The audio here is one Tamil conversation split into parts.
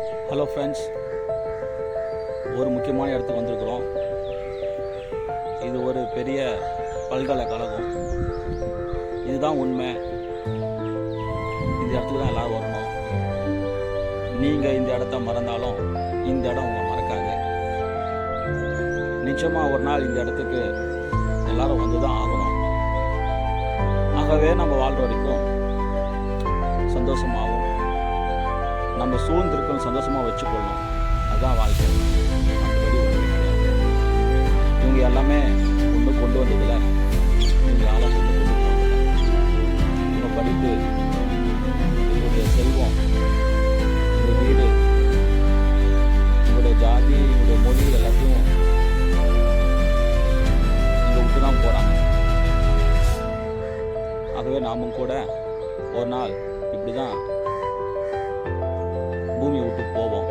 ஹலோ ஃப்ரெண்ட்ஸ், ஒரு முக்கியமான இடத்துக்கு வந்திருக்கிறோம். இது ஒரு பெரிய பல்கலைக்கழகம். இதுதான் உண்மை. இந்த இடத்துக்கு தான் எல்லோரும் வரணும். நீங்கள் இந்த இடத்த மறந்தாலும் இந்த இடம் உங்களை மறக்காது. நிச்சயமாக ஒரு நாள் இந்த இடத்துக்கு எல்லாரும் வந்து தான் ஆகணும். ஆகவே நம்ம வாழ்கிற வரைக்கும் சந்தோஷமாகவும் நம்ம சூழ்ந்திருக்கணும், சந்தோஷமாக வச்சுக்கொள்ளணும். அதுதான் வாழ்க்கை. மற்றபடி இவங்க எல்லாமே ஒன்று கொண்டு வந்ததில்ல, இவங்க யாரும் ஒன்று கொண்டு போனதில்லை. இவங்க படிப்பு, இவங்களுடைய செல்வம், இந்த வீடு, இவங்களுடைய ஜாதி, இவங்களுடைய மொழி எல்லாத்தையும் இங்கே விட்டு தான் போகிறாங்க. ஆகவே நாமும் கூட ஒரு நாள் இப்படி தான் பூமியை விட்டு போவோம்.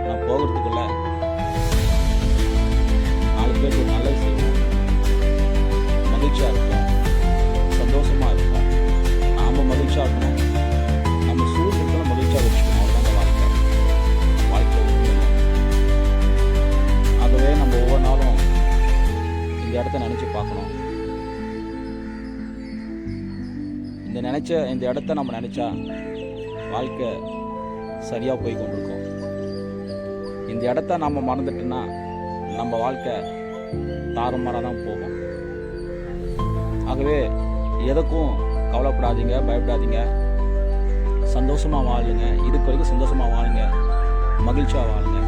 நான் போகிறதுக்குள்ள 4 பேருக்கு நல்லது செய்வோம், மகிழ்ச்சியாக இருக்கும், சந்தோஷமாக இருக்கும். நாம் மகிழ்ச்சியாக இருக்கணும், நம்ம சூழ்நிலை மகிழ்ச்சியாக வச்சுக்கணும். அதுதான் வாழ்க்கை. வாழ்க்கை உண்மை. ஆகவே நம்ம ஒவ்வொரு நாளும் இந்த இடத்த நினச்சி பார்க்கணும். இந்த இடத்த நம்ம நினச்சா வாழ்க்கை சரியாக போய் கொண்டிருக்கும். இந்த இடத்த நம்ம மறந்துட்டோன்னா நம்ம வாழ்க்கை தாறுமாறாக தான் போகும். ஆகவே எதுக்கும் கவலைப்படாதீங்க, பயப்படாதீங்க, சந்தோஷமாக வாழுங்க. இதுக்கு வரைக்கும் சந்தோஷமாக வாழுங்க, மகிழ்ச்சியாக வாழுங்க.